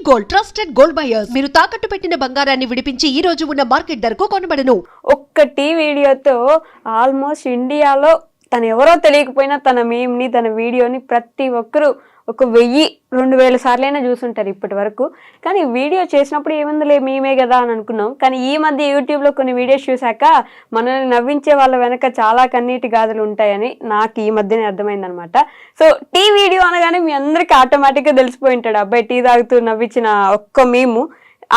Gold trusted gold buyers మీరు తాకట్టు పెట్టిన బంగారాన్ని విడిపించి ఈ రోజు ఉన్న మార్కెట్ ధరకు కొనబడను. ఒక్కటి వీడియోతో ఆల్మోస్ట్ ఇండియాలో తను ఎవరో తెలియకపోయినా తన మీమ్ని తన వీడియోని ప్రతి ఒక్కరు ఒక 1000-2000 సార్లైనా చూసుంటారు ఇప్పటి వరకు. కానీ వీడియో చేసినప్పుడు ఏముందిలే మేమే కదా అని అనుకున్నాం. కానీ ఈ మధ్య యూట్యూబ్లో కొన్ని వీడియోస్ చూశాక మనల్ని నవ్వించే వాళ్ళ వెనక చాలా కన్నీటి గాథలు ఉంటాయని నాకు ఈ మధ్యనే అర్థమైందనమాట. సో టీ వీడియో అనగానే మీ అందరికీ ఆటోమేటిక్గా తెలిసిపోయి ఉంటాడు అబ్బాయి టీ తాగుతూ నవ్వించిన ఒక్క మీము.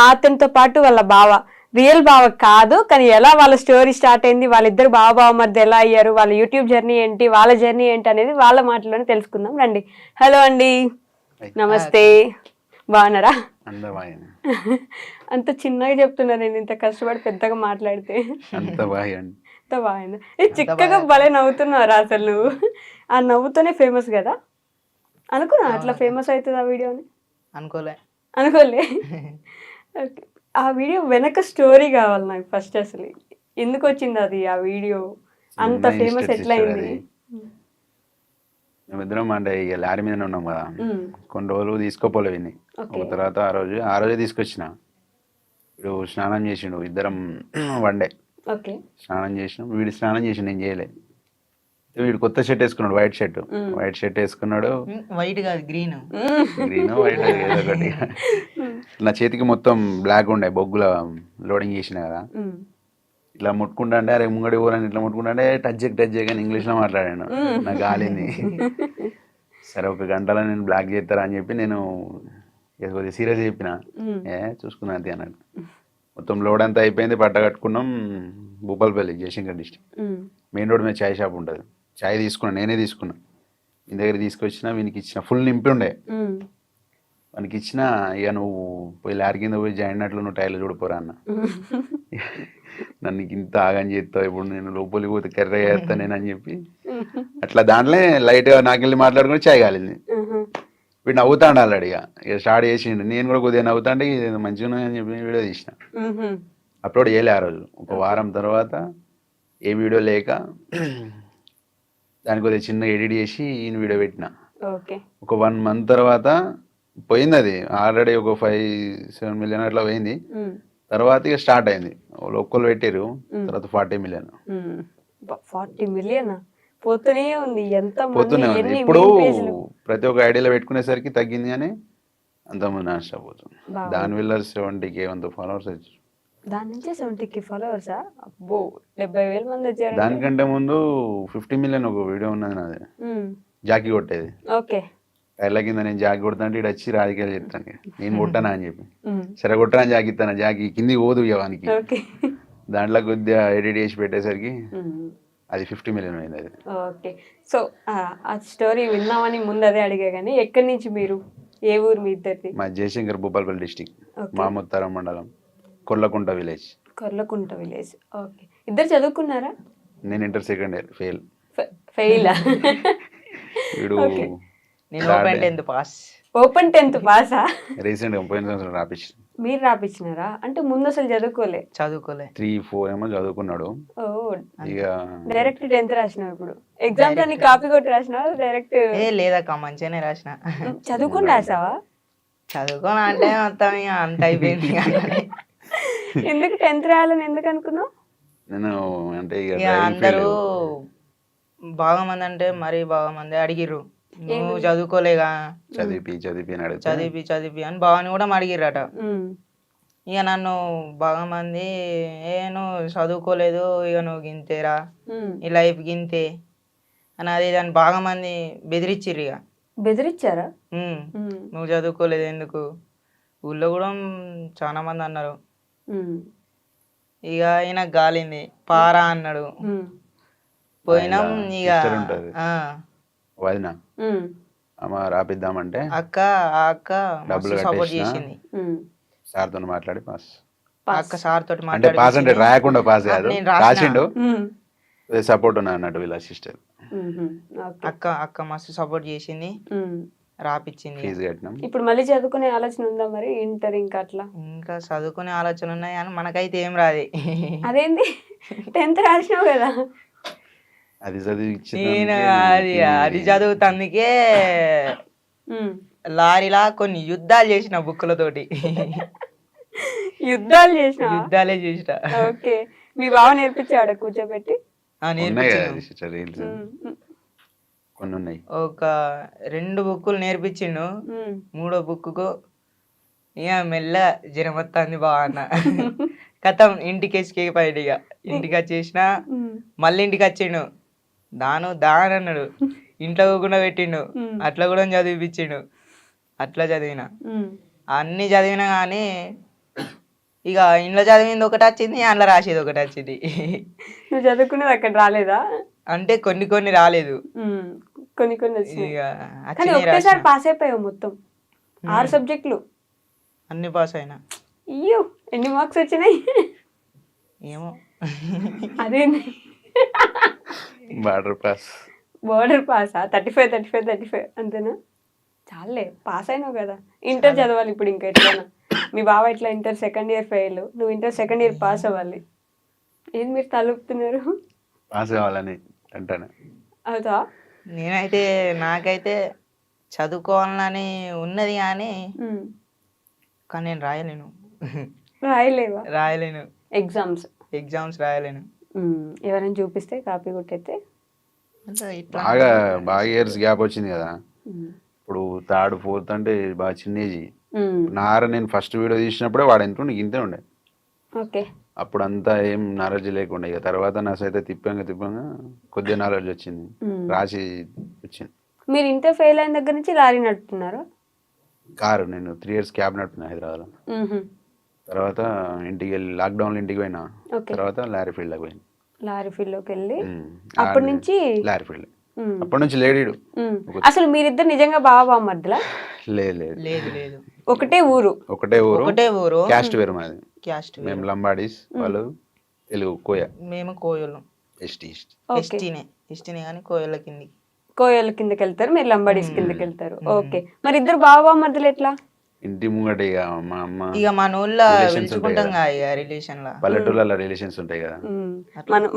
అతనితో పాటు వాళ్ళ బావ, రియల్ బావ కాదు కానీ ఎలా వాళ్ళ స్టోరీ స్టార్ట్ అయింది, వాళ్ళిద్దరు బావ మధ్య ఎలా అయ్యారు, వాళ్ళ యూట్యూబ్ జర్నీ ఏంటి, వాళ్ళ జర్నీ ఏంటి అనేది వాళ్ళ మాటలోనే తెలుసుకుందాం రండి. హలో అండి, నమస్తే, బాగున్నారా? అంత చిన్నగా చెప్తున్నా నేను, ఇంత కష్టపడి పెద్దగా మాట్లాడితే అంత బాగుంది. చిక్కగా భలే నవ్వుతున్నారా అసలు నువ్వు. ఆ నవ్వుతోనే ఫేమస్ కదా అనుకున్నా. అట్లా ఫేమస్ అవుతుంది ఆ వీడియోని అనుకోలే. ఓకే, ఆ వీడియో వెనక స్టోరీ కావాలి నాకు ఫస్ట్. అసలు ఎందుకు వచ్చింది అది, ఆ వీడియో అంత ఫేమస్ ఎట్లా అయింది? మేమిద్దరం అంటే ఇక లారీ మీద ఉన్నాం కదా, కొన్ని రోజులు తీసుకోపోలే విని. ఒక తర్వాత ఆ రోజే తీసుకొచ్చిన. వీడు స్నానం చేసిండు, ఇద్దరం వన్డే స్నానం చేసినాం. వీడు స్నానం చేసిండు, నేను చేయలే. వీడు కొత్త షర్ట్ వేసుకున్నాడు, వైట్ షర్ట్ వేసుకున్నాడు. వైట్ కాదు, గ్రీన్ వైట్ ఏదో ఒకటి. నా చేతికి మొత్తం బ్లాక్ ఉండే, బొగ్గుల లోడింగ్ చేసిన కదా. ఇట్లా ముట్టుకుంటా అంటే అరే ముంగడి ఊరని ఇట్లా ముట్టుకుంటా అంటే టచ్ చేయగానే ఇంగ్లీష్లో మాట్లాడాను. నాకు గాలింది. సరే ఒక గంటలో నేను బ్లాక్ చేస్తారా అని చెప్పి నేను కొద్దిగా సీరియస్ చెప్పిన. చూసుకున్నా అంతే అన్నాడు. మొత్తం లోడ్ అంతా అయిపోయింది, పట్ట కట్టుకున్నాం. Bhupalpally, Jayashankar district main road మీద చాయ్ షాప్ ఉంటుంది. చాయ్ నేనే తీసుకున్నా. మీ దగ్గర తీసుకొచ్చిన, వీనికి ఇచ్చిన, ఫుల్ నింపి ఉండే. వానికి ఇచ్చిన, ఇక నువ్వు పోయి లారీ కింద పోయి జాయిన్ అట్లు నువ్వు టైర్లు చూడిపోరా అన్న. నన్ను ఇంత ఆగని చేస్తావు, ఇప్పుడు నేను లోపలికి పోతే కర్ర చేస్తా నేను అని చెప్పి అట్లా దాంట్లో లైట్గా నాకెళ్ళి మాట్లాడుకుని చాయ్ కాలింది. వీడు నవ్వుతాడు ఆల్రెడీ. ఇక స్టార్ట్ చేసిండు. నేను కూడా కొద్దిగా నవ్వుతాంటే ఇది మంచిగా ఉన్నాయని చెప్పి వీడియో తీసిన. అప్లోడ్ చేయలే ఆ రోజు. ఒక వారం తర్వాత ఏ వీడియో లేక దానికి కొద్దిగా చిన్న ఎడిట్ చేసి ఈయన వీడియో పెట్టిన. ఒక 1 month తర్వాత పోయింది అది. ఆల్రెడీ ఒక 5-7 million అట్లా పోయింది. తర్వాత ఇక స్టార్ట్ అయింది. ఒక్కళ్ళు పెట్టారు, తర్వాత 40 million. 40 million పోతూనే ఉంది. ఇప్పుడు ప్రతి ఒక్క ఐడియాలో పెట్టుకునేసరికి తగ్గింది కానీ అంతమంది నాశనం పోతుంది. దానివల్ల 70K ఫాలోవర్స్ వచ్చారు. దాని నుంచి 70K ఫాలోవర్సా? అబ్బో, 70,000 మంది వచ్చారు. దానికంటే ముందు 50 million ఒక వీడియో ఉన్నది నాది, జాకీ కొట్టేది. ఓకే, టైర్ల కింద నేను జాకీ కొడతాంటే ఇటు వచ్చి రాజకీయాలు చెప్తాను, నేను కొట్టానా అని చెప్పి. సరే కొట్టా జాకీ ఇస్తాను, జాకీ కింది పోదు ఇవ్వడానికి. దాంట్లో కొద్దిగా ఎడిట్ చేసి పెట్టేసరికి అది 50 million అయింది అది. ఓకే, సో ఆ స్టోరీ విన్నామని ముందు అదే అడిగా. కానీ ఎక్కడి నుంచి మీరు, ఏ ఊరు మీ ఇద్దరిది? మా జయశంకర్, భూపాలపల్లి డిస్టిక్, మామూతారం మండలం, కొర్లకుంట విలేజ్. ఓకే, ఇద్దరు చదువుకున్నారా? నేను ఇంటర్ సెకండ్ ఇయర్ ఫెయిల్. వీడు ఓపెన్ 10th పాసా? రీసెంట్ గా పోయిన సంవత్సరం రాపించిన. మీరు రాపించినారా? అంటే ముందు అసలు చదువుకోలే? 3-4 ఏమో చదువుకున్నాడు. ఇక డైరెక్ట్ 10th రాసినావు. ఇప్పుడు ఎగ్జామ్స్ అన్ని కాపీ కొట్టి రాసినావా డైరెక్ట్? లేదక్క, మంచిగానే రాసిన. చదువుకుని రాసావా? చదువుకోని అంటే మొత్తం అంత అయిపోయింది. ఎందుకు 10th రాయాలని ఎందుకు అనుకున్నావు? నేను అంటే అందరూ బాగా మంది అంటే మరీ బాగా మంది అడిగిర్రు, నువ్వు చదువుకోలేగా, చదివి అని బావని కూడా అడిగిర్రట. ఇక నన్ను బాగా మంది నువ్వు చదువుకోలేదు, ఇక నువ్వు గింతేరా, ఈ లైఫ్ గింతే అని అది దాన్ని బాగా మంది బెదిరించిర్రు. ఇక బెదిరించారా? నువ్వు చదువుకోలేదు ఎందుకు, ఊళ్ళో కూడా చాలా మంది అన్నారు. ఇక ఈయన గాలింది, పారా అన్నాడు. పోయినాం. ఇక వదిన రాపిద్దామంటే అక్క డబ్బులు సపోర్ట్ చేసింది. సార్ తో మాట్లాడి పాస్. అక్క సార్ తోటి అంటే పాస్ అంటే రాయకుండా పాస్ కాదు, రాసిండు. సపోర్ట్ ఉన్నా అన్నట్టు వీళ్ళ సిస్టర్. అక్క మస్తు సపోర్ట్ చేసింది, రాపిచ్చింది. ఫీజు కట్టినాం. ఇప్పుడు మళ్ళీ చదువుకునే ఆలోచన ఉందా మరి? ఇంటర్ ఇంకా అట్లా ఇంకా చదువుకునే ఆలోచన ఉన్నాయి కానీ మనకైతే ఏం రాదు. అదేంది, 10th రాసినావు కదా? అది చదివి అది చదువుతందుకే లారీలా కొన్ని యుద్ధాలు చేసిన బుక్కులతోటి యుద్ధాలు చేసిన యుద్ధాలే చేసిన. ఓకే, మీ బావ నేర్పించాడు కూర్చోబెట్టి? ఉన్నాయి కదా నేర్పించిండు. సిస్టర్ రీల్స్ కొన్ని ఉన్నాయి. ఒక 2 బుక్కులు నేర్పించిండు. 3వ బుక్కు ఇక మెల్ల జ్వరం వస్తుంది బాగా అన్న. కథం ఇంటికి ఎస్కేప్ అయ్యాడు. ఇక ఇంటికి వచ్చేసిన మళ్ళీ ఇంటికి వచ్చిండు. దాని అన్నాడు, ఇంట్లో కూడా పెట్టిండు. అట్లా కూడా చదివిపించిండు. అట్లా చదివిన, అన్ని చదివినా కానీ ఇక ఇంట్లో చదివింది ఒకటి వచ్చింది, అందులో రాసేది ఒకటి వచ్చింది. నువ్వు చదువుకునేది అక్కడ రాలేదా? అంటే కొన్ని రాలేదు, కొన్ని వచ్చినాయి. ఇక కానీ వచ్చినాయి ఒకేసారి రాసిన. పాస్ అయిపోయావు మొత్తం 6 సబ్జెక్టులు. అన్ని పాస్ అయినా. అయ్యో, ఎన్ని మార్క్స్ వచ్చినాయి? ఏమో అదేంది బార్డర్ పాస్. బోర్డర్ పాసా? 35 అంతేనా? చాలే, పాస్ అయినావు కదా. ఇంటర్ చదవాలి ఇప్పుడు ఇంకా ఎట్లైనా. మీ బావ ఇట్లా ఇంటర్ సెకండ్ ఇయర్ ఫెయిల్, నువ్వు ఇంటర్ సెకండ్ ఇయర్ పాస్ అవ్వాలి. ఏది మీరు తలుపుతున్నారు? పాస్ కావాలని అంటాను. అవుతా? నాకైతే చదువుకోవాలని ఉన్నది కానీ నేను రాయలేను. రాయలేవా? రాయలేను, ఎగ్జామ్స్ రాయలేను. ఎవరైనా చూపిస్తే కాపీ కొట్టయితే బాగా ఇయర్స్ గ్యాప్ వచ్చింది కదా. ఇప్పుడు 3rd 4th అంటే బాగా చిన్న ఏజ్. నేను ఫస్ట్ వీడియో తీసినప్పుడే వాడు ఎంత ఉండే, ఇంతే ఉండే. ఓకే, అప్పుడు అంతా ఏం నాలెడ్జ్ లేకుండా. ఇక తర్వాత నా సైతే తిప్పంగా కొద్దిగా నాలెడ్జ్ వచ్చింది, రాసి వచ్చింది. మీరు ఇంటర్ ఫెయిల్ అయిన దగ్గర నుంచి లారీ నడుపుతున్నారు? కారు నేను 3 years క్యాబ్ నడుపుతున్నా హైదరాబాద్లో. తర్వాత ఇంటికి వెళ్ళి లాక్డౌన్లో ఇంటికి పోయినా. తర్వాత లారీ ఫీల్డ్లోకి పోయినా. లారీ ఫీల్డ్లోకి వెళ్ళి అప్పటి నుంచి లారీ ఫీల్డ్ అప్పటి నుంచి లేడీడు. అసలు మీరిద్దరు నిజంగా బావ మధ్యలో? లేదు, ఒకటే ఊరు? ఒకటే ఊరు. క్యాస్ట్ వేరు మాది. మేము లంబాడీస్, వాళ్ళు తెలుగు కోయ. మేము కోయలం. ఎస్టీనే కానీ కోయల కిందకి వెళ్తారు, మీరు లంబాడీస్ కిందకి వెళ్తారు. ఓకే, మరి ఇద్దరు బావ మధ్యలో ఎట్లా? ఇంటి ముంగట ఇక మా అమ్మ ఇక మన ఊళ్ళో పిలుచుకుంటాం కదా, రిలేషన్ లా. పల్లెటూళ్ళ రిలేషన్స్ ఉంటాయి కదా,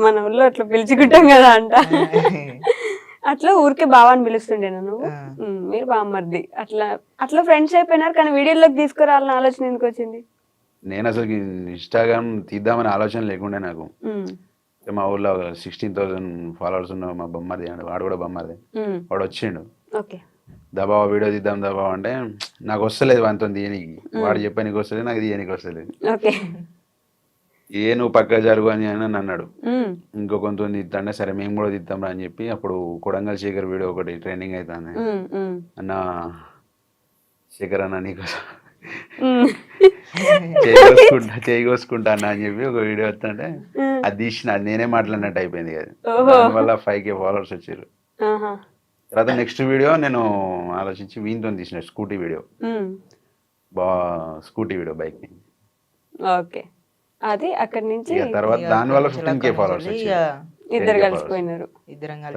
మన ఊళ్ళో అట్లా పిలుచుకుంటాం కదా అంట. అట్లా ఊరికే బావాని పిలుస్తుండే నువ్వు, మీరు బామ్మర్ది. అట్లా ఫ్రెండ్స్ అయిపోయినారు. కానీ వీడియోలోకి తీసుకురావాలని ఆలోచన ఎందుకు వచ్చింది? నేను అసలు ఇన్స్టాగ్రామ్ తీద్దామని ఆలోచన లేకుండే నాకు. మా ఊళ్ళో 16,000 ఫాలోవర్స్ ఉన్న మా బొమ్మది, వాడు కూడా బొమ్మది. వాడు వచ్చిండు, దబావ వీడియో తీద్దాం దబావ అంటే నాకు వస్తలేదు వానితో తీయనికి. వాడు చెప్పానికి వస్తలేదు, నాకు తీయనికి వస్తలేదు. నువ్వు పక్క జరుగు అని అన్నాడు. ఇంకో కొంత తీద్దాంటే సరే మేము కూడా తీద్దాం అని చెప్పి అప్పుడు కొడంగల్ శేఖర్ వీడియో ఒకటి ట్రెండింగ్ అవుతుంది. అన్న శేఖర్ అన్న నీకోసం చేయి కోసుకుంటా అన్న అని చెప్పి ఒక వీడియో వస్తుంటే అది తీసిన, అది నేనే మాట్లాడినట్టు అయిపోయింది కదా. దానివల్ల 5K ఫాలోవర్స్ వచ్చారు. తర్వాత నెక్స్ట్ వీడియో నేను ఆలోచించి వీనితో తీసిన స్కూటీ వీడియో, బైక్. ఓకే, అది అక్కడి నుంచి తర్వాత దానివల్ల 15K ఫాలోవర్స్ వచ్చారు. ఇద్దరు కలిసిపోయినారు.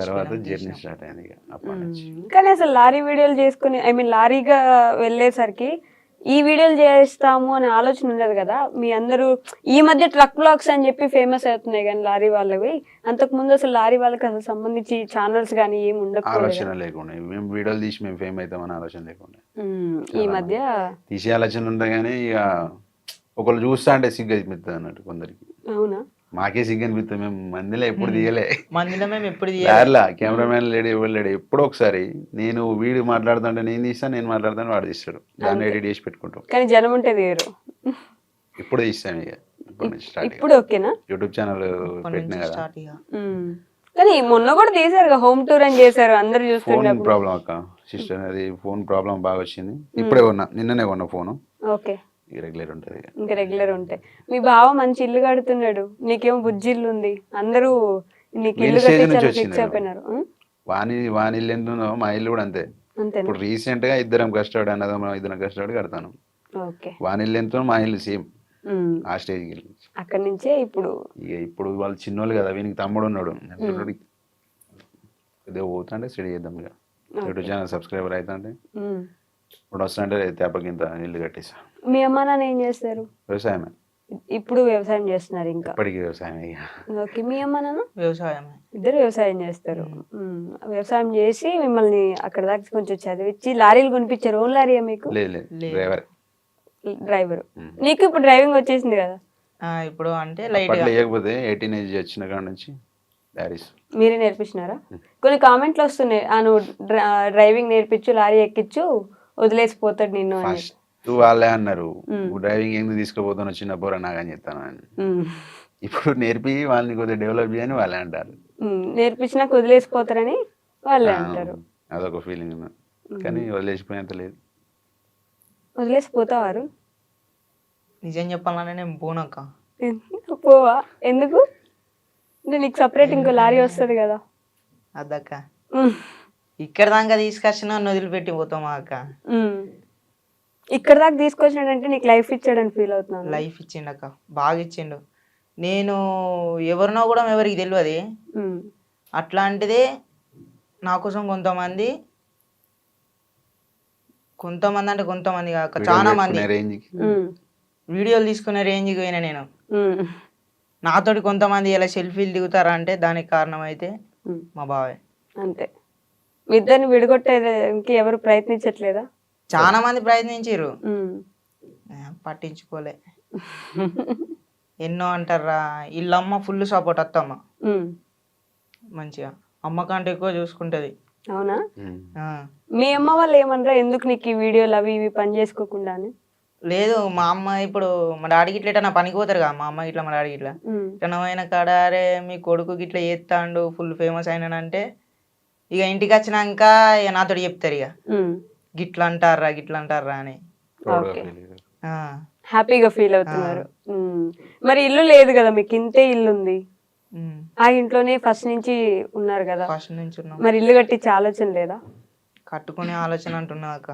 తర్వాత జర్నీ స్టార్ట్ అయింది అప్పటి నుంచి. కానీ అసలు లారీ వీడియోలు చేసుకుని, లారీగా వెళ్ళేసరికి ఈ వీడియోలు చేస్తాము అనే ఆలోచన ఉండదు కదా. మీ అందరూ ఈ మధ్య ట్రక్ బ్లాగ్స్ అని చెప్పి ఫేమస్ అవుతున్నాయి కానీ లారీ వాళ్ళవి, అంతకు ముందు అసలు లారీ వాళ్ళకి అసలు సంబంధించి ఛానల్స్ కానీ ఏమి ఉండకపోతే, ఆలోచన లేకుండా మేము వీడియోలు తీసి మేము ఫేమ్ అవుతామని ఆలోచన లేకుండా. ఈ మధ్య తీసే ఆలోచన ఉండే కానీ ఇక ఒకళ్ళు చూస్తా అంటే సిగ్గు అనిపిస్తుంది అన్నట్టు కొందరికి. అవునా? మాకే సిగ్గు అనిపిస్తుంది. మేము మందిలో ఎప్పుడు తీయలే, కెమెరామెన్ లేడు, ఎవరు లేడు. ఎప్పుడో ఒకసారి నేను వీడియో మాట్లాడుతుంటే నేను తీస్తాను, నేను మాట్లాడుతాను వాడు తీస్తాడు, దాన్ని ఎడిట్ చేసి పెట్టుకుంటాం. కానీ జనం ఉంటే తీయరు. ఇప్పుడు తీస్తాను ఇక ఇప్పుడు ఓకేనా? యూట్యూబ్ ఛానల్ పెట్టినా కదా. కానీ మొన్న కూడా తీసారు, హోమ్ టూర్ అని చేశారు, అందరు చూస్తుంటే. ఫోన్ ప్రాబ్లం అక్క సిస్టర్, అది ఫోన్ ప్రాబ్లం బాగా వచ్చింది. ఇప్పుడే కొన్నా, నిన్ననే కొన్నా ఫోను. ఓకే, రెగ్యులర్ ఉంటుంది, ఇంకా రెగ్యులర్ ఉంటాయి. మీ బావ మంచి ఇల్లు కడుతున్నాడు, నీకేమో బుజ్జి ఇల్లు ఉంది. అందరూ నీకు ఇల్లు ఫిక్స్ అయిపోయినారు. వాని ఇల్లు ఎంత ఉందో మా ఇల్లు కూడా అంతే. ఇప్పుడు రీసెంట్ గా ఇద్దరం కష్టపడి ఇద్దరం కష్టపడి కడతాను. వాని ఇల్లు ఎంత మా ఇల్లు సేమ్ ఆ స్టేజ్కి వెళ్ళి అక్కడి నుంచే ఇప్పుడు వాళ్ళు చిన్నోళ్ళు కదా, వీనికి తమ్ముడు ఉన్నాడు. ఇదే పోతుంటే స్టడీ చేద్దాం ఇక, యూట్యూబ్ ఛానల్ సబ్స్క్రైబర్ అవుతుంటే ఇప్పుడు వస్తుంటే తేపకింత ఇల్లు కట్టేసా. మీ అమ్మ నాన్న ఏం చేస్తారు? వ్యవసాయమే. ఇప్పుడు వ్యవసాయం చేస్తున్నారు ఇంకా. ఇప్పటికీ వ్యవసాయం ఇక. ఓకే, మీ అమ్మ నాన్న వ్యవసాయమే. ఇద్దరు వ్యవసాయం చేస్తారు. వ్యవసాయం చేసి మిమ్మల్ని అక్కడ దాకా కొంచెం చదివించి లారీలు కొనిపించారు. ఓన్ లారీయా మీకు? లేదు లేదు డ్రైవర్. డ్రైవర్. నీకు ఇప్పుడు డ్రైవింగ్ వచ్చేసింది కదా? ఇప్పుడు అంటే లైట్ అప్పట్లో లేకపోతే 18 ఏజ్ వచ్చిన కాడ నుంచి లారీస్ మీరే నేర్పించినారా? కొన్ని కామెంట్లు వస్తున్నాయి, నువ్వు డ్రైవింగ్ నేర్పించు, లారీ ఎక్కించు, వదిలేసిపోతాడు నిన్ను అని. ఫస్ట్ వాళ్ళే అన్నారు, డ్రైవింగ్ ఎందుకు తీసుకుపోతాను చిన్న పోరా నాకని చెప్తాను అని. ఇప్పుడు నేర్పి వాళ్ళని కొద్దిగా డెవలప్ చేయని వాళ్ళే అంటారు. నేర్పించినాక వదిలేసిపోతారని వాళ్ళే అంటారు. అదొక ఫీలింగ్ ఉంది, కానీ వదిలేసిపోయేంత లేదు. వదిలేసిపోతావారు? నిజం చెప్పాలంటే నేను పోనక్క. పోవా? ఎందుకు? అంటే నీకు సపరేట్ ఇంకో లారీ వస్తుంది కదా. అద్దక్క ఇక్కడ దాకా తీసుకొచ్చిన నన్ను వదిలిపెట్టి పోతామా అక్క? ఇక్కడ దాకా తీసుకొచ్చినాడంటే నీకు లైఫ్ ఇచ్చాడని ఫీల్ అవుతున్నాను. లైఫ్ ఇచ్చిండు అక్క, బాగా ఇచ్చిండు. నేను ఎవరినో కూడా ఎవరికి తెలియదు. అట్లాంటిదే నా కోసం కొంతమంది అంటే కొంతమంది కాక చాలా మంది రేంజ్కి వీడియోలు తీసుకునే రేంజ్కి పోయినా నేను. నాతోటి కొంతమంది ఇలా సెల్ఫీలు దిగుతారా అంటే దానికి కారణం అయితే మా బావే. అంతే. మీ ఇద్దరిని విడగొట్టేదానికి ఎవరు ప్రయత్నించట్లేదా? చాలా మంది ప్రయత్నించారు, పట్టించుకోలే. ఎన్నో అంటారా, వీళ్ళమ్మ ఫుల్ సపోర్ట్. అత్తమ్మ మంచిగా అమ్మ కంటే ఎక్కువ చూసుకుంటది. అవునా? మీ అమ్మ వాళ్ళు ఏమనరా, ఎందుకు నీకు ఈ వీడియోలు అవి ఇవి పని చేసుకోకుండా అని? లేదు, మా అమ్మ ఇప్పుడు మా డాడీకి ఇట్లా నా పనికి పోతారు కదా, మా అమ్మ ఇట్లా మా డాడీ ఇట్లా అయిన కాడ అరే మీ కొడుకు గిట్లా చేస్తాడు ఫుల్ ఫేమస్ అయినానంటే ఇక ఇంటికి వచ్చినాక ఇక నాతో చెప్తారు ఇక గిట్లా అంటారా అని. హ్యాపీగా ఫీల్ అవుతున్నారు. మరి ఇల్లు లేదు కదా మీకు, ఇంతే ఇల్లు ఉంది. ఆ ఇంట్లోనే ఫస్ట్ నుంచి ఉన్నారు కదా. ఫస్ట్ నుంచి ఉన్నాం. మరి ఇల్లు కట్టించే ఆలోచన లేదా? కట్టుకునే ఆలోచన అంటున్నా అక్క.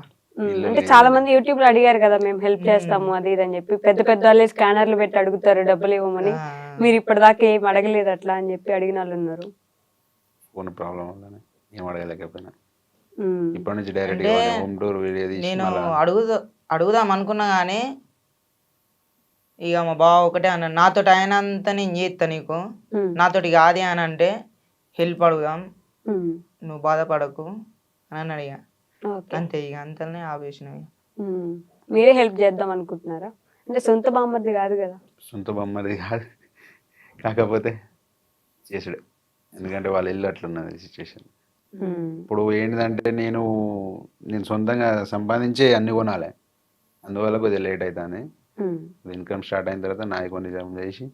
అంటే చాలా మంది యూట్యూబ్ లో అడిగారు కదా, మేము హెల్ప్ చేస్తాము అది ఇది అని చెప్పి. పెద్ద పెద్ద వాళ్ళే స్కానర్లు పెట్టి అడుగుతారు డబ్బులు ఇవ్వమని. మీరు ఇప్పటిదాకా ఏం అడగలేదు అట్లా అని చెప్పి అడిగిన వాళ్ళు ఉన్నారు. ఫోన్ ప్రాబ్లం వల్లనే ఏం అడగలేకపోయినా. ఇప్పటి నుంచి డైరెక్ట్ హోమ్ టూర్ వీడియో తీసి నేను అడుగుదాం అనుకున్నా కానీ ఇక మా బావ ఒకటే అన్నాడు, నాతోటి అయినంత నేను చేస్తా, నీకు నాతోటి కాదే అని అంటే హెల్ప్ అడుగుదాం, నువ్వు బాధపడకు అని అన్నాడు. ఇక అంతే, ఇక అంతనే ఆపేసినవి. మీరే హెల్ప్ చేద్దాం అనుకుంటున్నారా? అంటే సొంత బామ్మది కాదు కదా. సొంత బామ్మది కాదు, కాకపోతే చేసుడే. ఎందుకంటే వాళ్ళ ఇల్లు అట్లున్నది సిచ్యువేషన్. ఇప్పుడు ఏంటిదంటే నేను సొంతంగా సంపాదించే అన్ని కొనాలి, అందువల్ల కొద్దిగా లేట్ అవుతుంది. ఇన్కమ్ స్టార్ట్ అయిన తర్వాత నాయి కొన్ని జమ చేసి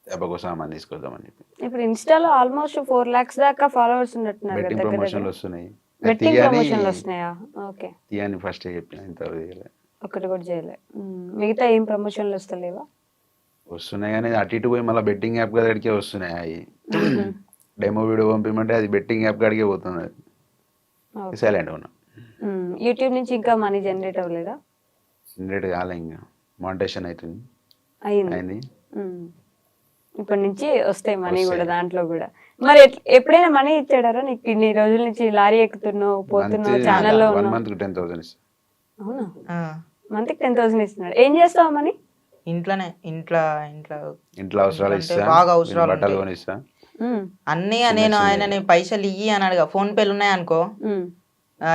దెబ్బకు సామాన్ తీసుకొద్దామని చెప్పి. ఇప్పుడు ఇన్స్టాలో ఆల్మోస్ట్ 4 lakhs దాకా ఫాలోవర్స్ ఉన్నట్టున్నారు. బెట్టింగ్ ప్రమోషన్లు వస్తున్నాయి. బెట్టింగ్ ప్రమోషన్లు వస్తున్నాయా? ఓకే. తీయని ఫస్ట్ చెప్పిన, ఇంత ఒకటి కూడా చేయలే. మిగతా ఏం ప్రమోషన్లు వస్తలేవా? వస్తున్నాయి కానీ అటు ఇటు పోయి మళ్ళీ బెట్టింగ్ యాప్ కాడికే వస్తున్నాయి. అవి డెమో వీడియో పంపిమంటే అది బెట్టింగ్ యాప్ కాడికే పోతుంది. సైలెంట్ ఉన్నా. యూట్యూబ్ నుంచి ఇంకా మనీ జనరేట్ అవ్వలేదా? జనరేట్ కాలే, ఇంకా మానిటైజేషన్ అవుతుంది. అయింది. ఇప్పటి నుంచి వస్తాయి మనీ కూడా దాంట్లో కూడా. మరి ఎప్పుడైనా మనీ ఇచ్చాడారా నీకు? ఇన్ని రోజుల నుంచి లారీ ఎక్కుతున్నావు పోతున్నావు ఛానల్లో? 1 month కి 10,000 ఇస్తా. అవునా? మంత్కి 10,000 ఇస్తున్నాడు. ఏం చేస్తావు మనీ? ఇంట్లోనే ఇంట్లో అవసరాలు ఇస్తా, బాగా అవసరాలు బట్టలు కొనిస్తా అన్నీ. నేను ఆయన పైసలు ఇయ్యి అని అడగా. ఫోన్ పేలు ఉన్నాయి అనుకో,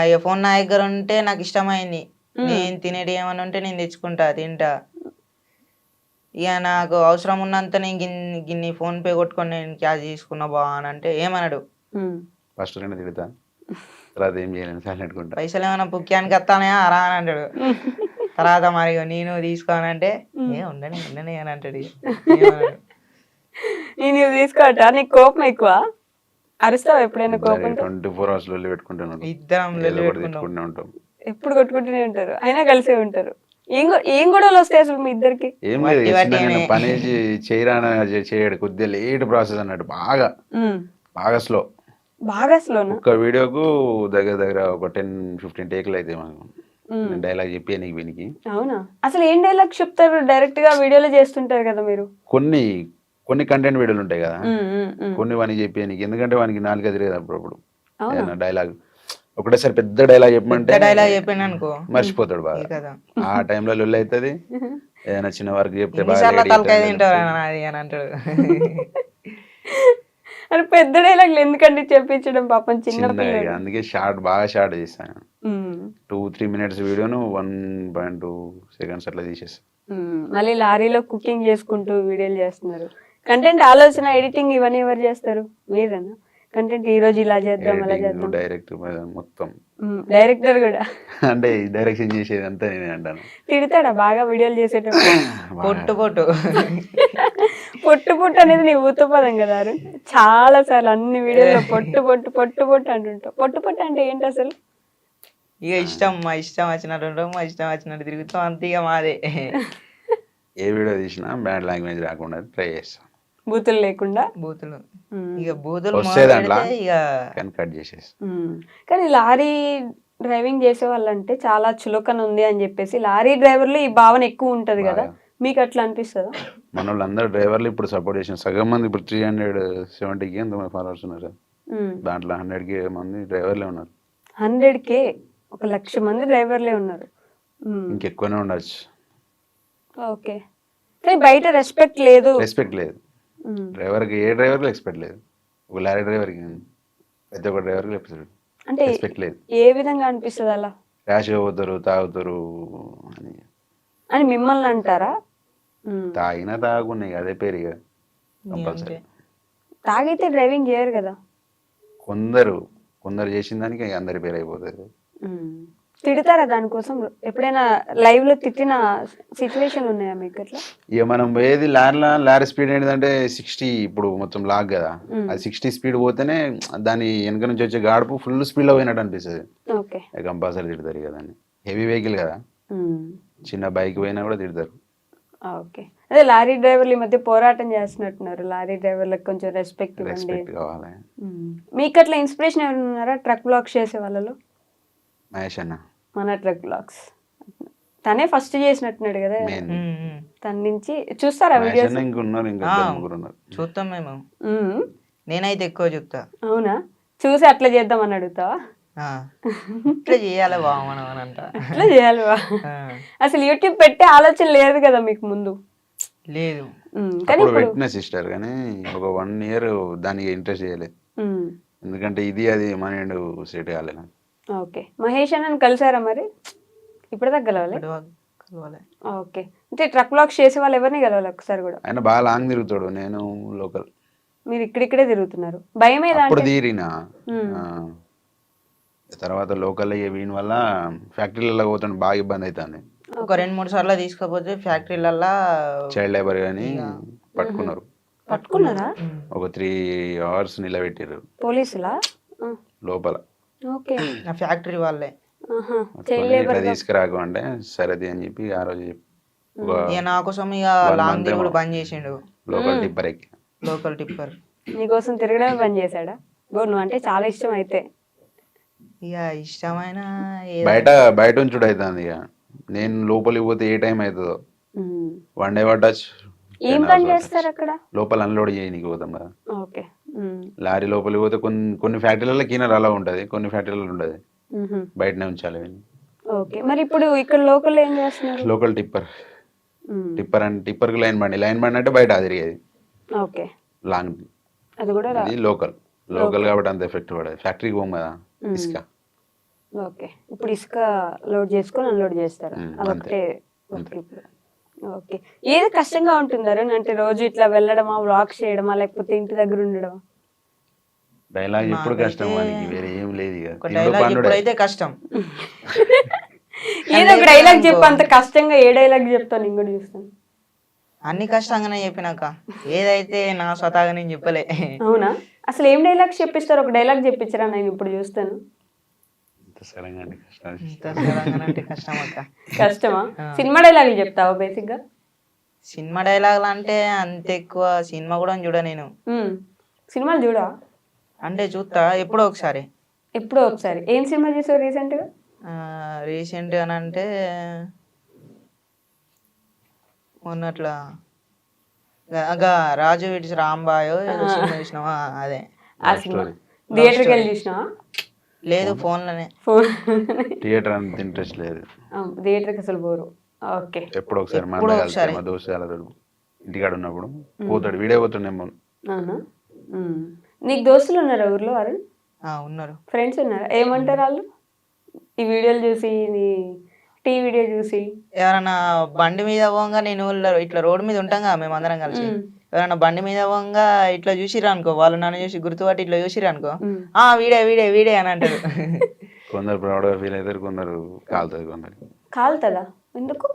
ఇక ఫోన్ నా దగ్గర ఉంటే నాకు ఇష్టమైంది, నేను తినేది ఏమని ఉంటే నేను తెచ్చుకుంటా తింటా. ఇక నాకు అవసరం ఉన్నంత నేను గిన్ని ఫోన్ పే కొట్టుకొని నేను క్యాష్ తీసుకున్నా బా అని అంటే ఏమన్నాడు. ఫస్ట్ తిడతా, తర్వాత ఏం చేయలేను సైలెంట్ కుంటా. పైసలు ఏమైనా పుక్యానికి వస్తానే రా అని అంటాడు. తర్వాత మరి నేను తీసుకోనంటే ఉండని అని అంటాడు. నేను తీసుకోవటా? నీకు కోపం ఎక్కువ? అరుస్తావు ఎప్పుడైనా? కోపం 24 hours లొల్లి పెట్టుకుంటాను. ఇద్దరం పెట్టుకుంటూనే ఉంటాం. ఎప్పుడు కొట్టుకుంటూనే ఉంటారు, అయినా కలిసే ఉంటారు. ఏం గొడవలు వస్తాయి అసలు మీ ఇద్దరికి? ఏం లేదు, పని చేయరాన చేయడు, కొద్దిగా లేట్ ప్రాసెస్ అన్నట్టు. బాగా స్లో. ఒక వీడియోకు దగ్గర ఒక 10-15 టేకులు అయితే మాకు డైలాగ్ చెప్పి నీకు వీనికి. అవునా? అసలు ఏం డైలాగ్ చెప్తారు? డైరెక్ట్ గా వీడియోలో చేస్తుంటారు కదా మీరు. కొన్ని కంటెంట్ వీడియోలు ఉంటాయి కదా, కొన్ని వానికి చెప్పి నీకు. ఎందుకంటే వానికి 4 తిరగదు అప్పుడప్పుడు డైలాగ్. ఒకటేసారి పెద్ద డైలాగ్ చెప్పమంటే డైలాగ్ చెప్పాను అనుకో మర్చిపోతాడు బాగా. ఆ టైంలో లొల్లి అవుతుంది. ఏదైనా చిన్న వర్క్ చెప్తే బాగా ఎన్నిసార్లు ready తలకాయ అవుతాడు. తింటారు అది అని అంటాడు. అని పెద్ద డైలాగులు ఎందుకండి చెప్పించడం పాపం చిన్న చిన్నగా ఇక పిల్లలు. అందుకే బాగా షార్ట్ చేస్తాను. 2-3 మినిట్స్ వీడియోను 1.2 సెకండ్స్ అట్లా తీసేస్తాను. మళ్ళీ లారీలో కుకింగ్ చేసుకుంటూ వీడియోలు చేస్తున్నారు. కంటెంట్ ఆలోచన, ఎడిటింగ్ ఇవన్నీ ఎవరు చేస్తారు? మీరేనా? కంటెంట్ ఈ రోజు ఇలా చేద్దాం అలా చేద్దాం. డైరెక్ట్ మొత్తం డైరెక్టర్ కూడా అంటే డైరెక్షన్ చేసేది అంతా నేనే అంటాను. తిడతాడా బాగా వీడియోలు చేసేటప్పుడు? పొట్టు పొట్టు పొట్టు పొట్టు అనేది నీ ఊతపదం కదా అరుణ్. చాలా సార్లు అన్ని వీడియోలో పొట్టు పొట్టు పొట్టు పొట్టు అంటుంటావు. పొట్టు పొట్టు అంటే ఏంటి అసలు? ఇక మా ఇష్టం వచ్చినట్టు ఉంటాం, మా ఇష్టం వచ్చినట్టు తిరుగుతాం, అంతే ఇక మాదే. ఏ వీడియో తీసినా బ్యాడ్ లాంగ్వేజ్ రాకుండా ట్రై చేస్తాను. బూతులు లేకుండా. బూతులు ఇక బూతులు వస్తే దాంట్లో మొదలు పెడితే ఇక కానీ కట్ చేసేస్తాను. కానీ లారీ డ్రైవింగ్ చేసే వాళ్ళంటే చాలా చులకన ఉంది అని చెప్పేసి లారీ డ్రైవర్లు ఈ భావన ఎక్కువ ఉంటది కదా, మీకు అట్లా అనిపిస్తుందా? మన వాళ్ళందరూ డ్రైవర్లు ఇప్పుడు సపోర్ట్ చేసిన సగం మంది ఇప్పుడు 370K ఎంతమంది ఫాలోవర్స్ ఉన్నారు. దాంట్లో 100K మంది డ్రైవర్లే ఉన్నారు. 100K 1,00,000 మంది డ్రైవర్లే ఉన్నారు. ఇంకెక్కువనే ఉండొచ్చు. ఓకే, కానీ బయట రెస్పెక్ట్ లేదు. రెస్పెక్ట్ లేదు డ్రైవర్కి. ఏ డ్రైవర్కి రెస్పెక్ట్ లేదు. ఒక లారీ డ్రైవర్కి, ప్రతి ఒక్క డ్రైవర్కి అంటే రెస్పెక్ట్ లేదు. ఏ విధంగా అనిపిస్తుంది అలా? ర్యాష్గా పోతారు, తాగుతారు అని మిమ్మల్ని అంటారా? తాగినా తాగున్నాయి అదే పేరు ఇక కంపల్సరీ. తాగితే డ్రైవింగ్ చేయరు కదా. కొందరు చేసిన దానికి అందరి పేరు అయిపోతుంది. తిడతారా దానికోసం? ఎప్పుడైనా లైవ్ లో తిట్టిన సిచ్యువేషన్ ఉన్నాయా మీకు అట్లా? ఇక మనం పోయేది లారీ స్పీడ్ ఏంటంటే 60, ఇప్పుడు మొత్తం లాగ్ కదా, అది 60 స్పీడ్ పోతేనే దాని వెనక నుంచి వచ్చే గాడుపు ఫుల్ స్పీడ్ లో పోయినట్టు అనిపిస్తుంది. ఓకే, కంపల్సరీ తిడతారు కదా. హెవీ వెహికల్ కదా, చిన్న బైక్ పోయినా కూడా తిడతారు. ఓకే, అదే లారీ డ్రైవర్లు ఈ మధ్య పోరాటం చేస్తున్నట్టున్నారు. లారీ డ్రైవర్లకు కొంచెం రెస్పెక్ట్ ఇవ్వండి. రెస్పెక్ట్ కావాలి. మీకు అట్లా ఇన్స్పిరేషన్ ఎవరు ఉన్నారా ట్రక్ బ్లాగ్స్ చేసే వాళ్ళలో? మహేష్ అన్న మన ట్రక్ బ్లాగ్స్ తనే ఫస్ట్ చేసినట్టున్నాడు కదా, మెయిన్. తన నుంచి చూస్తారా మహేష్ వీడియోస్? అన్న ఇంకున్నారు, ఇంకా ఇద్దరు ముగ్గురు ఉన్నారు. చూస్తాం మేము. నేనైతే ఎక్కువ చూస్తా. అవునా? చూసి అట్లా చేద్దాం అని అడుగుతావా? ఇట్లా చేయాలి బా మనం అని అంట. అట్లా చేయాలి బా. అసలు యూట్యూబ్ పెట్టే ఆలోచన లేదు కదా మీకు ముందు? లేదు. కానీ ఇప్పుడు పెట్టిన సిస్టర్, కానీ ఒక 1 year దానికి ఇంట్రెస్ట్ చేయలేదు. ఎందుకంటే ఇది అది మైండ్ సెట్ కాలేదు. ఓకే, మహేష్ అన్నని కలిసారా మరి? ఇప్పుడు దాకా కలవాలి. కలవాలి. ఓకే, అంటే ట్రక్ బ్లాగ్స్ చేసే వాళ్ళు ఎవరిని కలవాలి ఒకసారి కూడా? ఆయన బాగా లాంగ్ తిరుగుతాడు, నేను లోకల్. మీరు ఇక్కడిక్కడే తిరుగుతున్నారు, భయం ఏదా? అప్పుడు తీరినా తర్వాత లోకల్ వీని వల్ల ఫ్యాక్టరీలలో పోతాను, బాగా ఇబ్బంది అవుతుంది. ఒక 2-3 సార్లు తీసుకపోతే ఫ్యాక్టరీలల్లో చైల్డ్ లేబర్ కానీ పట్టుకున్నారు. పట్టుకున్నారా? ఒక 3 hours నిలబెట్టారు పోలీసులా? లోపల. ఓకే, నా ఫ్యాక్టరీ వాళ్ళే. ఇట్లా తీసుకురాకు అంటే సరేది అని చెప్పి ఆ రోజు ఇక నా కోసం ఇక లాంగ్ తిరుగుడు బంద్ చేసిండు. లోకల్ టిప్పర్ ఎక్కి. లోకల్ టిప్పర్ నీకోసం తిరగడమే బంద్ చేశాడా? నువ్వు అంటే చాలా ఇష్టం అయితే. ఇక ఇష్టమైన బయట ఉంచుడు అవుతుంది. ఇక నేను లోపలికి పోతే ఏ టైం అవుతుందో 1 day పట్టచ్చు. ఏం పని చేస్తారు అక్కడ? లోపల అన్లోడ్ చేయనీకి పోతాం కదా. ఓకే, లారీ లోపలికి పోతే కొన్ని ఫ్యాక్టరీలలో క్లీనర్ అలా ఉంటుంది, కొన్ని ఫ్యాక్టరీలలో ఉండదు, బయటనే ఉంచాలి. ఓకే, మరి ఇప్పుడు ఇక్కడ లోకల్ ఏం చేస్తున్నారు? లోకల్ టిప్పర్ అంటే టిప్పర్కి లైన్ బండి అంటే బయట తిరిగేది. ఓకే, లాంగ్ అది కూడా అది లోకల్ కాబట్టి అంత ఎఫెక్ట్ పడదు. ఫ్యాక్టరీకి పోం కదా ఇసుక. ఓకే, ఇప్పుడు ఇసుక లోడ్ చేసుకొని అన్లోడ్ చేస్తారు, అదొకటే. ఓకే, ఏది కష్టంగా ఉంటుందారు అంటే రోజు ఇట్లా వెళ్ళడమా, వ్లాగ్స్ చేయడమా, లేకపోతే ఇంటి దగ్గర ఉండడమా? డైలాగ్ ఎప్పుడు కష్టం, మనకి వేరే ఏం లేదు. ఇక డైలాగ్ ఎప్పుడైతే కష్టం. ఏదో ఒక డైలాగ్ చెప్పు, అంత కష్టంగా ఏ డైలాగ్ చెప్తాను నేను కూడా చూస్తాను. అన్ని కష్టంగానే చెప్పినాక ఏదైతే నా స్వతహాగా నేను చెప్పలే. అవునా? అసలు ఏం డైలాగ్స్ చెప్పిస్తారు? ఒక డైలాగ్ చెప్పించరా, నేను ఇప్పుడు చూస్తాను. కష్టం అక్క. కష్టమా? సినిమా డైలాగులు చెప్తావా బేసిక్ గా? సినిమా డైలాగులు అంటే అంత ఎక్కువ సినిమా కూడా చూడ నేను. సినిమాలు చూడా? అంటే చూస్తా ఎప్పుడో ఒకసారి. ఎప్పుడో ఒకసారి. ఏం సినిమా చూసావు రీసెంట్ గా? రీసెంట్ గా అంటే మొన్నట్లా రాజు విడిచి రాంబాయో సినిమా చూసినావా? అదే ఆ సినిమా థియేటర్కి వెళ్ళి చూసినావా? లేదు, ఫోన్లోనే. ఫోన్ థియేటర్ అంత ఇంట్రెస్ట్ లేదు. థియేటర్కి అసలు పోరు. ఓకే. ఎప్పుడో ఒకసారి మన ఎప్పుడో కలిసి ఒకసారి. మా దోస్తుగాలతో ఇంటికాడ ఉన్నప్పుడు పోతాడు, వీడే పోతుండేమో. అవునా? నీకు దోస్తులు ఉన్నారా ఊర్లో అరుణ్? ఉన్నారు. ఫ్రెండ్స్ ఉన్నారా? ఏమంటారు వాళ్ళు ఈ వీడియోలు చూసి, నీ టీ వీడియో చూసి? ఎవరైనా బండి మీద పోగా నేను ఇట్లా రోడ్డు మీద ఉంటాం కదా మేము అందరం కలిసి, ఎవరైనా బండి మీద పోగా ఇట్లా చూసిరా అనుకో, వాళ్ళు నన్ను చూసి గుర్తుపట్టి ఇట్లా చూసిరా అనుకో, వీడే వీడే వీడే అని అంటారు. కొందరు ప్రౌడ్గా ఫీల్ అవుతారు, కొందరు కాలుతుంది, కొందరికి కాలుతుందా? ఎందుకు?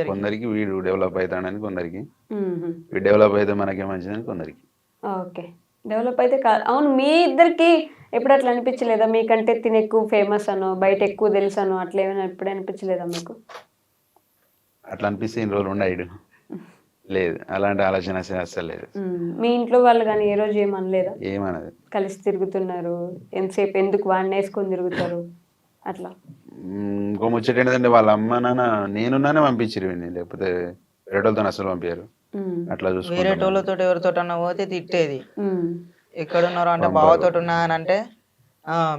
కొందరికి వీడు డెవలప్ అవుతాడని, కొందరికి వీడు డెవలప్ అయితే మనకే మంచిదని, కొందరికి. ఓకే, డెవలప్ అయితే కాదు. అవును, మీ ఇద్దరికి ఎప్పుడు అట్లా అనిపించలేదా? మీకంటే తిని ఎక్కువ ఫేమస్ అనో, బయట ఎక్కువ తెలుసు అనో, అట్లా ఏమైనా ఎప్పుడు అనిపించలేదా మీకు? అట్లా అనిపిస్తే ఇన్ని రోజులు ఉండడు. లేదు, అలాంటి ఆలోచన అసలు లేదు. మీ ఇంట్లో వాళ్ళు కానీ ఏ రోజు ఏమనలేదా? ఏమన్నది, కలిసి తిరుగుతున్నారు ఎంతసేపు, ఎందుకు వాడిని వేసుకొని తిరుగుతారు అట్లా? ఇంకో ముచ్చట ఏంటంటే వాళ్ళ అమ్మ నాన్న నేనున్నానే పంపించారు వీడిని, లేకపోతే వేరేటోళ్ళతో అసలు పంపించారు. అట్లా వేరే చూసుకుంటాను. టోళ్ళతో ఎవరితో అన్న పోతే తిట్టేది. ఎక్కడున్నారో అంటే బావతో ఉన్నా అని అంటే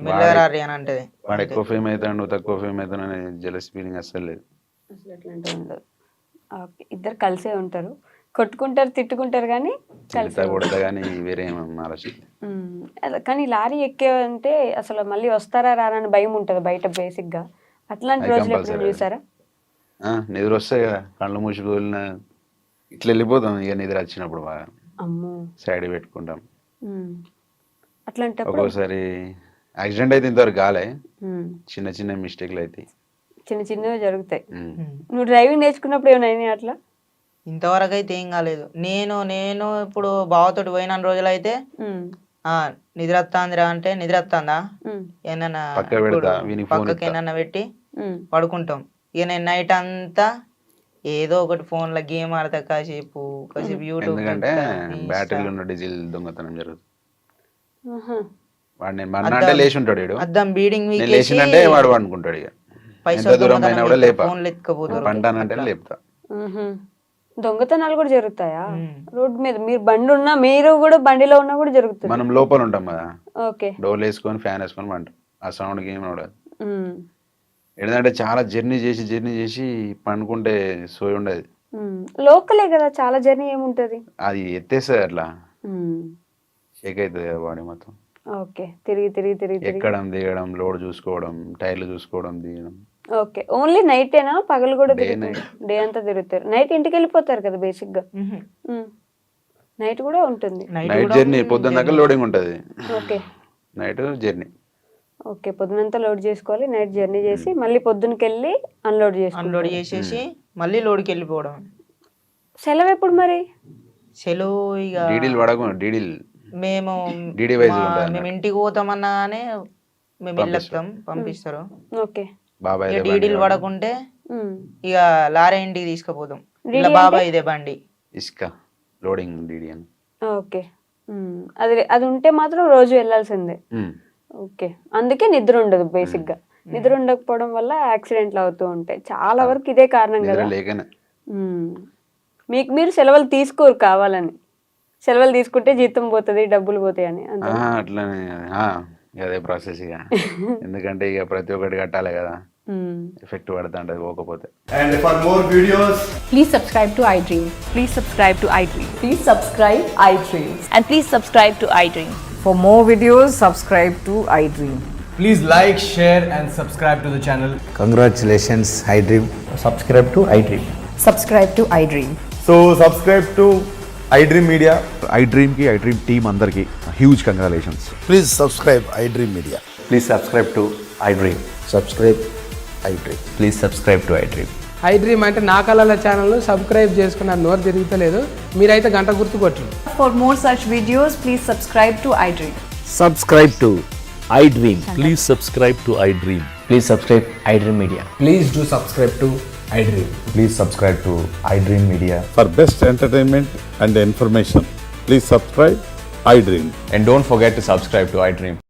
మెల్లరారి అని అంటది. వాడు ఎక్కువ ఫేమ్ అవుతాడు, నువ్వు తక్కువ ఫేమ్ అవుతాను అనే జెలస్ ఫీలింగ్ అసలు లేదు. అసలు అట్లాంటివి ఉండదు. ఓకే, ఇద్దరు కలిసే ఉంటారు, కొట్టుకుంటారు, తిట్టుకుంటారు, కానీ తిడతా కొడతా కానీ వేరే ఏం ఆలోచన. కానీ లారీ ఎక్కేవంటే అసలు మళ్ళీ వస్తారా రారా అని భయం ఉంటుంది బయట బేసిక్గా. అట్లాంటి అది రోజులు compulsory. ఎప్పుడు చూసారా? నిద్ర వస్తాయి కదా, కళ్ళు మూసుకు వెళ్ళిన ఇట్లా వెళ్ళిపోతాం. ఇక నిద్ర వచ్చినప్పుడు బాగా అమ్మో, సైడ్ పెట్టుకుంటాం. అట్లాంటప్పుడు ఒక్కోసారి యాక్సిడెంట్ అయితే ఇంతవరకు కాలే, చిన్న చిన్న మిస్టేక్లు అయితే చిన్న చిన్నవి జరుగుతాయి. నువ్వు డ్రైవింగ్ నేర్చుకున్నప్పుడు ఏమైనా అయినాయి అట్లా? ఇంతవరకు అయితే ఏం కాలేదు. నేను ఇప్పుడు బావతోటి పోయిన రోజులైతే నిద్ర వస్తాందిరా అంటే నిద్ర వస్తుందా ఏమన్నా పక్కకి ఏమన్నా పెట్టి పడుకుంటాం. ఇక నేను నైట్ అంతా ఏదో ఒకటి ఫోన్ లో గేమ్ ఆడతా, కాసేపు యూట్యూబ్. ఎందుకంటే బ్యాటరీలో ఉన్న డీజిల్ దొంగతనం జరుగుతుంది. వాడు నేను మన్నా అంటే లేచి ఉంటాడు, వీడు అద్దం బీడింగ్ లేచిందంటే వాడు అనుకుంటాడు. ఇక ఎంత దూరం అయినా కూడా లేపా, ఫోన్లు ఎత్తుకపోతారు. పంటానంటే లేపుతా. దొంగతనాలు కూడా జరుగుతాయా రోడ్ మీద? మీరు బండి ఉన్నా, మీరు కూడా బండిలో ఉన్నా కూడా జరుగుతుంది. మనం లోపల ఉంటాం కదా, ఓకే, డోర్లు వేసుకొని ఫ్యాన్ వేసుకొని పంటాం, ఆ సౌండ్ ఏం ఉండదు. ఏంటంటే చాలా జర్నీ చేసి పండుకుంటే సోయి ఉండదు. లోకలే కదా, చాలా జర్నీ ఏముంటది, అది ఎత్తేస్తుంది, అట్లా షేక్ అవుతుంది కదా బాడీ మొత్తం. ఓకే, తిరిగి ఎక్కడం దిగడం, లోడ్ చూసుకోవడం, టైర్లు చూసుకోవడం, దిగడం. ఓకే, ఓన్లీ నైటేనా? పగలు కూడా డే అంతా తిరుగుతారు? నైట్ ఇంటికి వెళ్ళిపోతారు కదా బేసిక్ గా. నైట్ కూడా ఉంటుంది. నైట్ జర్నీ, పొద్దున్న దాకా లోడింగ్ ఉంటుంది. Okay, night journey. ఓకే, పొద్దునంతా లోడ్ చేసుకోవాలి, నైట్ జర్నీ చేసి మళ్ళీ పొద్దునకి వెళ్ళి అన్లోడ్ చేసేసి మళ్ళీ లోడ్కి వెళ్ళిపోవడం. సెలవు ఎప్పుడు మరి? సెలవు ఇక డీడీలు పడకు, డీడీలు మేము ఇంటికి పోతామన్నా కానీ మేము వెళ్ళొస్తాం, పంపిస్తారు. ఓకే, బాబాయ్ డీడీలు పడకుంటే ఇక లారీ ఇంటికి తీసుకుపోతాం. ఇలా బాబాయ్ ఇదే బండి ఇసుక లోడింగ్ డీడీ అని. ఓకే, అది ఉంటే మాత్రం రోజు వెళ్ళాల్సిందే. ఓకే, అందుకే నిద్ర ఉండదు బేసిక్ గా. నిద్ర ఉండకపోవడం వల్ల యాక్సిడెంట్లు అవుతూ ఉంటాయి. చాలా వరకు ఇదే కారణం కదా. మీకు మీరు సెలవులు తీసుకోరు కావాలని, సెలవులు తీసుకుంటే జీతం పోతుంది, డబ్బులు పోతాయి అని. అట్లనే అదే ప్రాసెస్ ఇక. ఎందుకంటే ఇక ప్రతి ఒక్కటి కట్టాలి కదా, ఎఫెక్ట్ పడుతుంటది పోకపోతే. And for more videos, Please subscribe to iDream. Please subscribe to iDream. Please subscribe iDream. And please subscribe to iDream. For more videos, subscribe to iDream. please like, share and subscribe to the channel. Congratulations, iDream. Subscribe to iDream. Subscribe to iDream. So subscribe to iDream Media. iDream ki iDream team andarki huge congratulations. Please subscribe iDream Media. Please subscribe to iDream. Subscribe iDream. Please subscribe to iDream. iDream అంటే నా కళల ఛానల్ను subscribe చేసుకున్నారు, నోరు తిరుగుతలేదు. మీరైతే గంట గుర్తు కొట్టండి. For more such videos, please subscribe to iDream. Subscribe to iDream. Please subscribe to iDream. Please subscribe iDream Media. Please do subscribe to iDream. Please subscribe to iDream Media. For best entertainment and information, please subscribe iDream. And don't forget to subscribe to iDream.